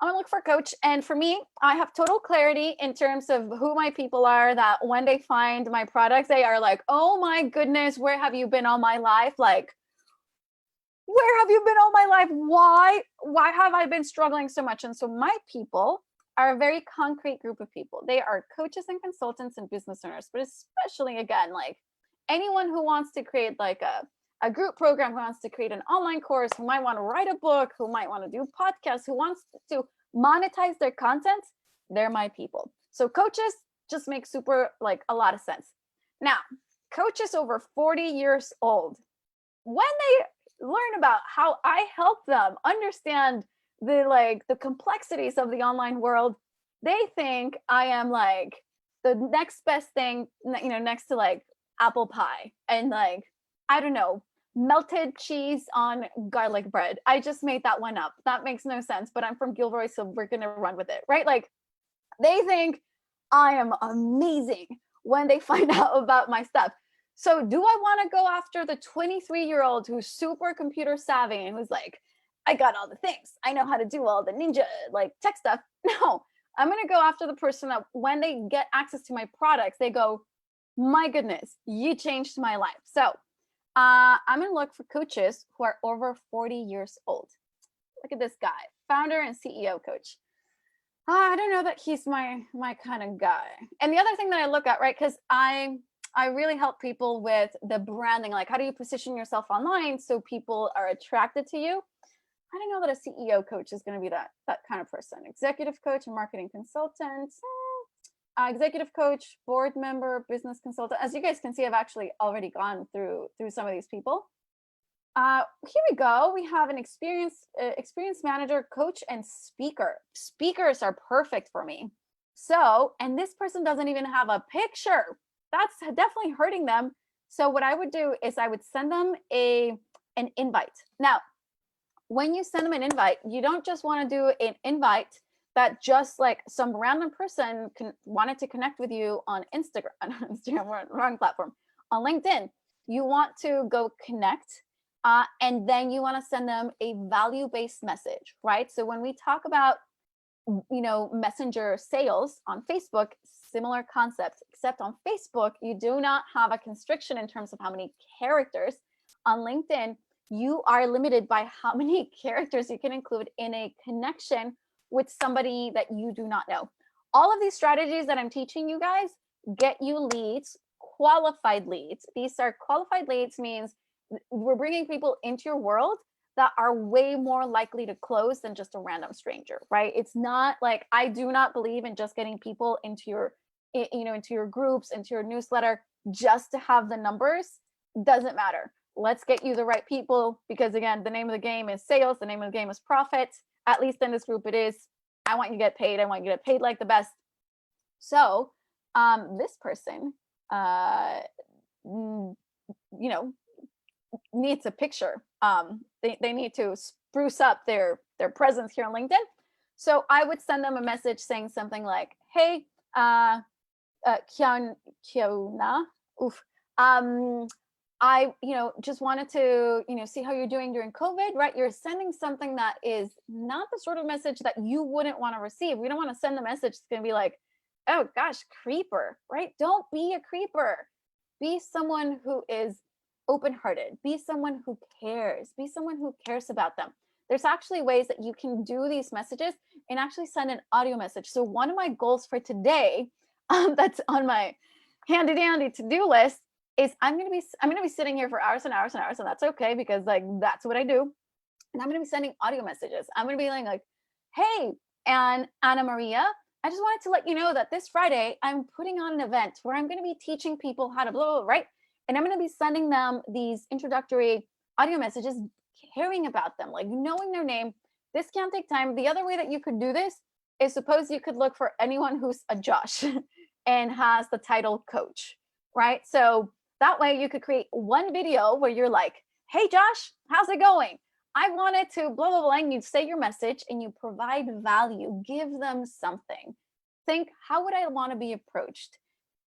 I'm gonna look for a coach. And for me, I have total clarity in terms of who my people are, that when they find my products, they are like, oh my goodness, where have you been all my life? Like, where have you been all my life? Why have I been struggling so much? And so my people are a very concrete group of people. They are coaches and consultants and business owners, but especially, again, like anyone who wants to create like a group program, who wants to create an online course, who might want to write a book, who might want to do podcasts, who wants to monetize their content, they're my people. So coaches just make like a lot of sense. Now, coaches over 40 years old, when they learn about how I help them understand the complexities of the online world, they think I am like the next best thing, next to like apple pie and like, I don't know, melted cheese on garlic bread. I just made that one up. That makes no sense, but I'm from Gilroy, so we're going to run with it, right? Like they think I am amazing when they find out about my stuff. So do I want to go after the 23-year-old who's super computer savvy and who's like, I got all the things, I know how to do all the ninja like tech stuff? No, I'm going to go after the person that when they get access to my products, they go, my goodness, you changed my life. So I'm going to look for coaches who are over 40 years old. Look at this guy, founder and CEO coach. I don't know that he's my kind of guy. And the other thing that I look at, right, because I really help people with the branding, like how do you position yourself online so people are attracted to you? I don't know that a CEO coach is going to be that kind of person. Executive coach and marketing consultant, executive coach, board member, business consultant. As you guys can see, I've actually already gone through some of these people. Here we go. We have an experienced manager, coach, and speaker. Speakers are perfect for me. So, and this person doesn't even have a picture. That's definitely hurting them. So what I would do is I would send them an invite. Now, when you send them an invite, you don't just want to do an invite that just like some random person wanted to connect with you on Instagram, wrong platform, on LinkedIn. You want to go connect. And then you want to send them a value-based message, right? So when we talk about, messenger sales on Facebook, similar concept, except on Facebook, you do not have a constriction in terms of how many characters. On LinkedIn, you are limited by how many characters you can include in a connection with somebody that you do not know. All of these strategies that I'm teaching you guys get you leads, qualified leads. These are qualified leads, means we're bringing people into your world that are way more likely to close than just a random stranger, right? It's not like, I do not believe in just getting people into your, into your groups, into your newsletter, just to have the numbers. Doesn't matter. Let's get you the right people, because again, the name of the game is sales. The name of the game is profit. At least in this group it is. I want you to get paid. I want you to get paid like the best. So this person, needs a picture. They need to spruce up their presence here on LinkedIn. So I would send them a message saying something like, hey, Kiona, I, just wanted to, see how you're doing during COVID, right? You're sending something that is not the sort of message that you wouldn't want to receive. We don't want to send the message that's going to be like, oh gosh, creeper, right? Don't be a creeper. Be someone who is open-hearted. Be someone who cares. Be someone who cares about them. There's actually ways that you can do these messages and actually send an audio message. So one of my goals for today, that's on my handy dandy to-do list, is I'm gonna be sitting here for hours and hours and hours, and that's okay, because like that's what I do. And I'm gonna be sending audio messages. I'm gonna be like, hey, and Anna Maria, I just wanted to let you know that this Friday I'm putting on an event where I'm gonna be teaching people how to blah, blah, blah, right? And I'm going to be sending them these introductory audio messages, caring about them, like knowing their name. This can take time. The other way that you could do this is, suppose you could look for anyone who's a Josh and has the title coach, right? So that way you could create one video where you're like, hey, Josh, how's it going? I wanted to blah, blah, blah. And you say your message and you provide value, give them something. Think, how would I want to be approached?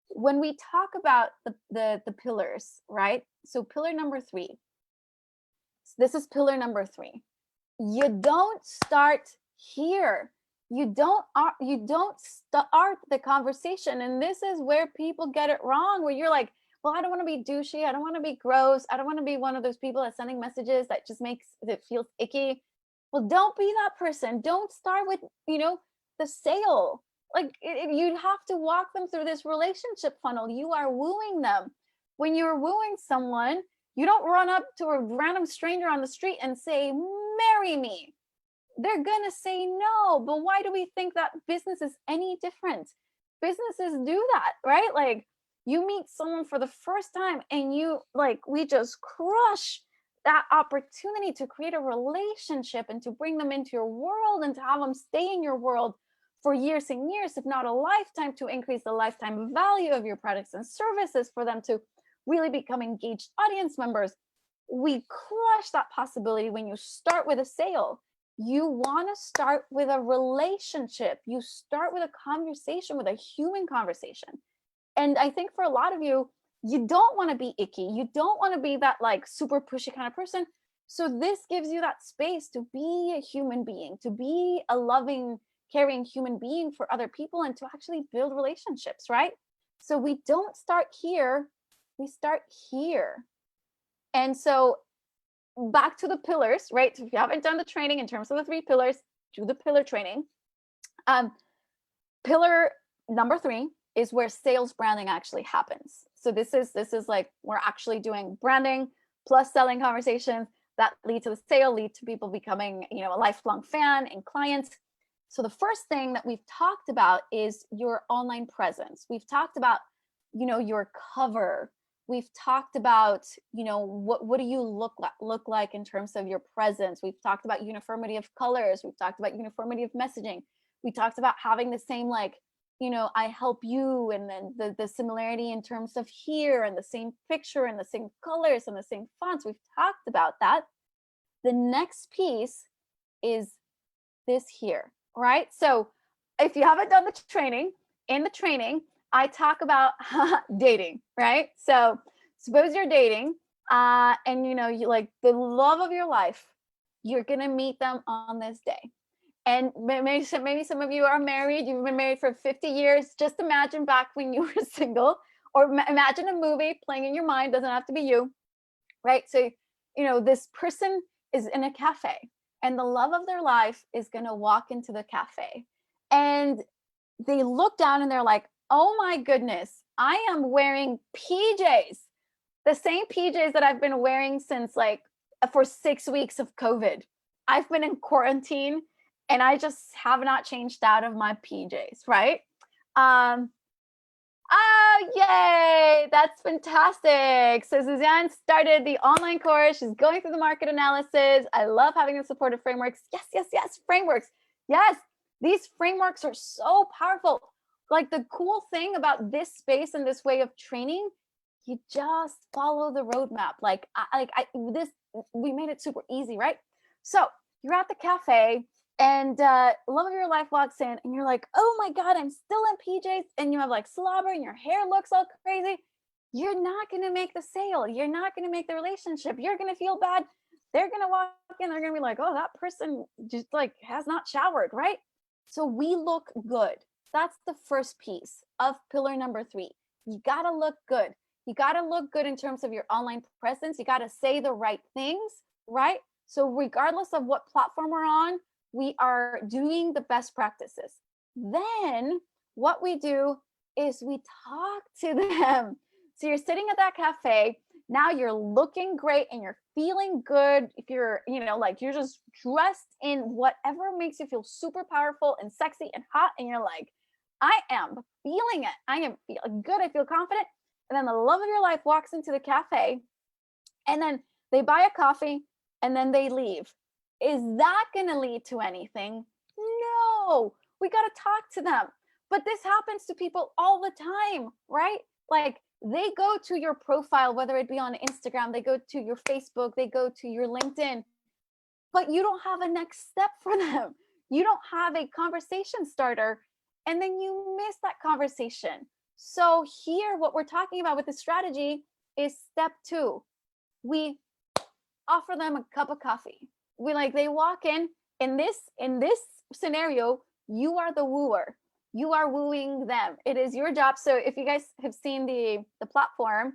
When we talk about the pillars, right? So pillar number 3, this is pillar number 3. You don't start here. You don't start the conversation. And this is where people get it wrong, where you're like, well, I don't want to be douchey. I don't want to be gross. I don't want to be one of those people that's sending messages that just makes it feels icky. Well, don't be that person. Don't start with, the sale. Like you'd have to walk them through this relationship funnel. You are wooing them. When you're wooing someone, you don't run up to a random stranger on the street and say, marry me. They're going to say no. But why do we think that business is any different? Businesses do that, right? Like you meet someone for the first time and we just crush that opportunity to create a relationship and to bring them into your world and to have them stay in your world for years and years, if not a lifetime, to increase the lifetime value of your products and services for them to really become engaged audience members. We crush that possibility when you start with a sale. You want to start with a relationship. You start with a conversation, with a human conversation. And I think for a lot of you, you don't want to be icky. You don't want to be that like super pushy kind of person. So this gives you that space to be a human being, to be a loving, caring human being for other people and to actually build relationships, right? So we don't start here, we start here. And so back to the pillars, right? So if you haven't done the training in terms of the 3 pillars, do the pillar training. Pillar number 3 is where sales branding actually happens. So this is like we're actually doing branding plus selling conversations that lead to the sale, lead to people becoming, a lifelong fan and client. So the first thing that we've talked about is your online presence. We've talked about, your cover. We've talked about, what do you look like in terms of your presence. We've talked about uniformity of colors. We've talked about uniformity of messaging. We talked about having the same, I help you, and then the similarity in terms of here and the same picture and the same colors and the same fonts. We've talked about that. The next piece is this here, right? So if you haven't done the training, in the training, I talk about dating, right? So suppose you're dating and you like the love of your life, you're going to meet them on this day. And maybe some of you are married, you've been married for 50 years. Just imagine back when you were single, or imagine a movie playing in your mind, doesn't have to be you, right? So, this person is in a cafe and the love of their life is going to walk into the cafe and they look down and they're like, oh my goodness, I am wearing PJs, the same PJs that I've been wearing since for 6 weeks of COVID. I've been in quarantine and I just have not changed out of my PJs, right? Yay, that's fantastic. So Suzanne started the online course. She's going through the market analysis. I love having the supportive frameworks. Yes, frameworks. Yes, these frameworks are so powerful. Like the cool thing about this space and this way of training, you just follow the roadmap. We made it super easy, right? So you're at the cafe and love of your life walks in and you're like, oh my God, I'm still in PJs, and you have like slobber and your hair looks all crazy. You're not going to make the sale. You're not going to make the relationship. You're going to feel bad. They're going to walk in. They're going to be like, oh, that person just has not showered, right? So we look good. That's the first piece of pillar number 3. You got to look good. You got to look good in terms of your online presence. You got to say the right things, right? So regardless of what platform we're on, we are doing the best practices. Then what we do is we talk to them. So you're sitting at that cafe. Now you're looking great and you're feeling good. If you're, you're just dressed in whatever makes you feel super powerful and sexy and hot. And you're like, I am feeling it. I am feeling good. I feel confident. and then the love of your life walks into the cafe, and then they buy a coffee, and then they leave. Is that going to lead to anything? No, we got to talk to them. But this happens to people all the time, right? Like they go to your profile, whether it be on Instagram, they go to your Facebook, they go to your LinkedIn, but you don't have a next step for them. You don't have a conversation starter, and then you miss that conversation. So here, what we're talking about with the strategy is step 2. We offer them a cup of coffee. They walk in this scenario, you are the wooer. You are wooing them. It is your job. So if you guys have seen the platform,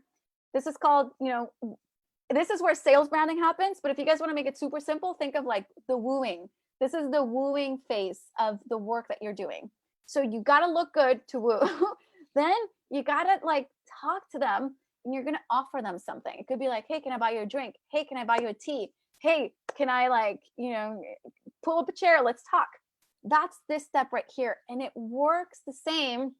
this is called, this is where sales branding happens. But if you guys want to make it super simple, think of like the wooing. This is the wooing phase of the work that you're doing. So you got to look good to woo. Then you got to like talk to them, and you're going to offer them something. It could be like, hey, can I buy you a drink? Hey, can I buy you a tea? Hey, can I pull up a chair? Let's talk. That's this step right here. And it works the same.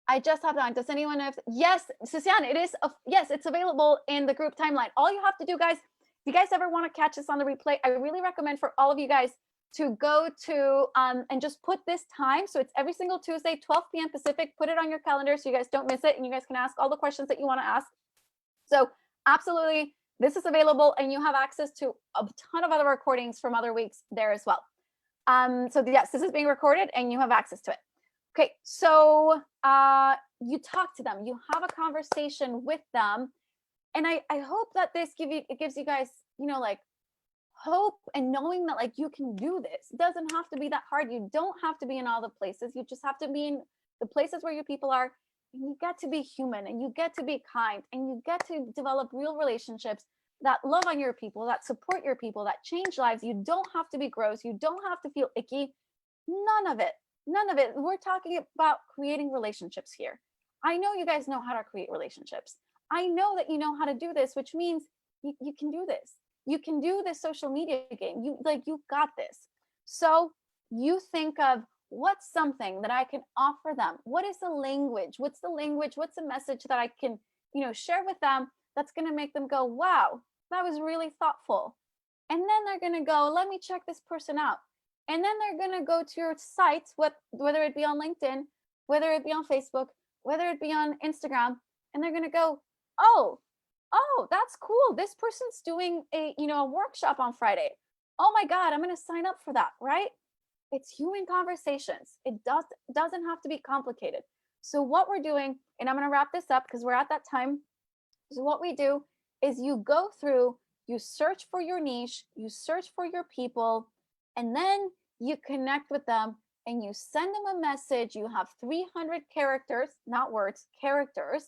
I just hopped on. Does anyone know? Yes, Susian, it is. Yes, it's available in the group timeline. All you have to do, guys, if you guys ever want to catch this on the replay, I really recommend for all of you guys to go to and just put this time. So it's every single Tuesday, 12 p.m. Pacific. Put it on your calendar so you guys don't miss it, and you guys can ask all the questions that you want to ask. So absolutely, this is available, and you have access to a ton of other recordings from other weeks there as well. So yes, this is being recorded, and you have access to it. Okay, so you talk to them, you have a conversation with them, and I hope that this gives you guys, like hope and knowing that like you can do this. It doesn't have to be that hard. You don't have to be in all the places. You just have to be in the places where your people are, and you get to be human, and you get to be kind, and you get to develop real relationships that love on your people, that support your people, that change lives. You don't have to be gross. You don't have to feel icky. None of it. None of it. We're talking about creating relationships here. I know you guys know how to create relationships. I know that you know how to do this, which means you can do this. You can do this social media game. You got this. So you think of what's something that I can offer them. What is the language? What's the language? What's the message that I can, share with them that's going to make them go, wow, that was really thoughtful. And then they're going to go, let me check this person out. And then they're going to go to your sites, whether it be on LinkedIn, whether it be on Facebook, whether it be on Instagram, and they're going to go, oh, that's cool. This person's doing a workshop on Friday. Oh my God, I'm going to sign up for that, right? It's human conversations. It doesn't have to be complicated. So what we're doing, and I'm going to wrap this up because we're at that time. So what we do is you go through, you search for your niche, you search for your people, and then you connect with them and you send them a message. You have 300 characters, not words, characters.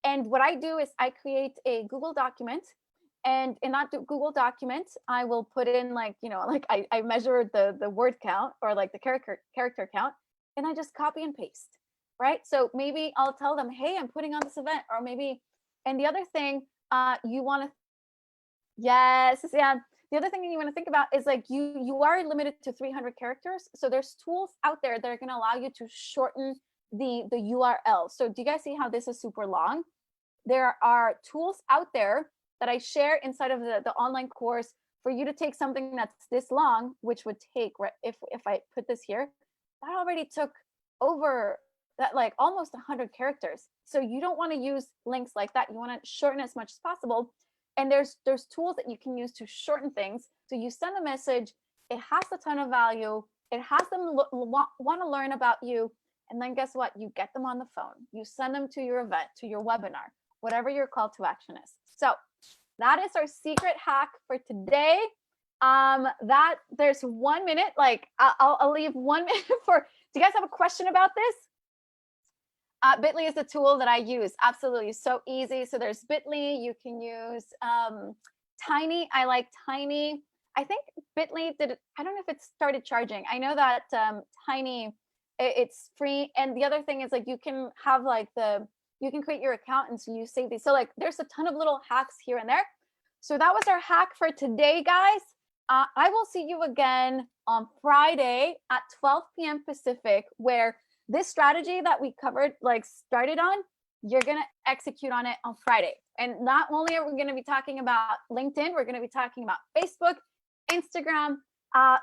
And what I do is I create a Google document, and in that Google document, I will put in I measure the word count or like the character count, and I just copy and paste, right? So maybe I'll tell them, hey, I'm putting on this event, or maybe, and the other thing you want to, yes, yeah. The other thing you want to think about is like you are limited to 300 characters. So there's tools out there that are going to allow you to shorten the URL. So do you guys see how this is super long? There are tools out there that I share inside of the online course for you to take something that's this long, which would take, if I put this here, that already took over that, like almost 100 characters. So you don't want to use links like that. You want to shorten as much as possible. And there's tools that you can use to shorten things. So you send a message, it has a ton of value, it has them want to learn about you. And then guess what? You get them on the phone. You send them to your event, to your webinar, whatever your call to action is. So that is our secret hack for today. That there's 1 minute, like I'll leave 1 minute for, do you guys have a question about this? Bitly is a tool that I use. Absolutely. So easy. So there's Bitly. You can use Tiny. I like Tiny. I think Bitly did, I don't know if it started charging. I know that Tiny, it's free. And the other thing is like, you can have like you can create your account and so you save these. So like there's a ton of little hacks here and there. So that was our hack for today, guys. I will see you again on Friday at 12 p.m. Pacific, where this strategy that we covered, like started on, you're going to execute on it on Friday. And not only are we going to be talking about LinkedIn, we're going to be talking about Facebook, Instagram,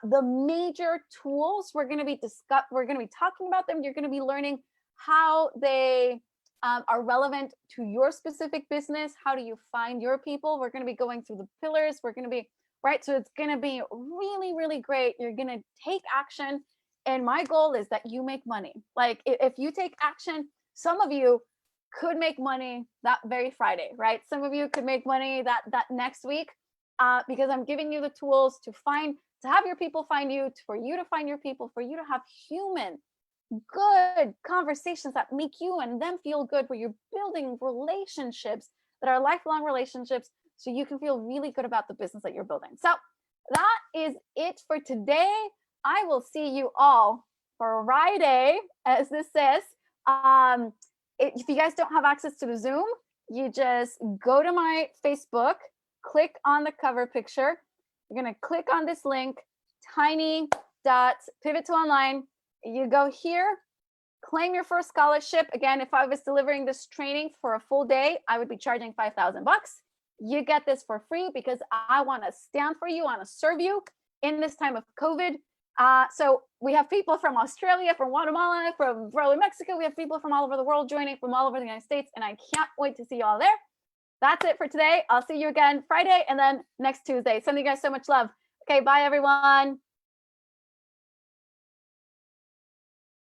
the major tools. We're going to be talking about them. You're going to be learning how they are relevant to your specific business. How do you find your people? We're going to be going through the pillars. We're going to be right. So it's going to be really, really great. You're going to take action. And my goal is that you make money. Like if you take action, some of you could make money that very Friday, right? Some of you could make money that next week, because I'm giving you the tools to have your people find you, for you to find your people, for you to have human, good conversations that make you and them feel good, where you're building relationships that are lifelong relationships, so you can feel really good about the business that you're building. So that is it for today. I will see you all Friday, as this says. If you guys don't have access to the Zoom, you just go to my Facebook, click on the cover picture. You're going to click on this link, tiny.pivot to online. You go here, claim your first scholarship. Again, if I was delivering this training for a full day, I would be charging $5,000. You get this for free because I want to stand for you, I want to serve you in this time of COVID. So we have people from Australia, from Guatemala, from probably Mexico. We have people from all over the world joining, from all over the United States, and I can't wait to see you all there. That's it for today. I'll see you again Friday and then next Tuesday. Sending you guys so much love. Okay, bye everyone.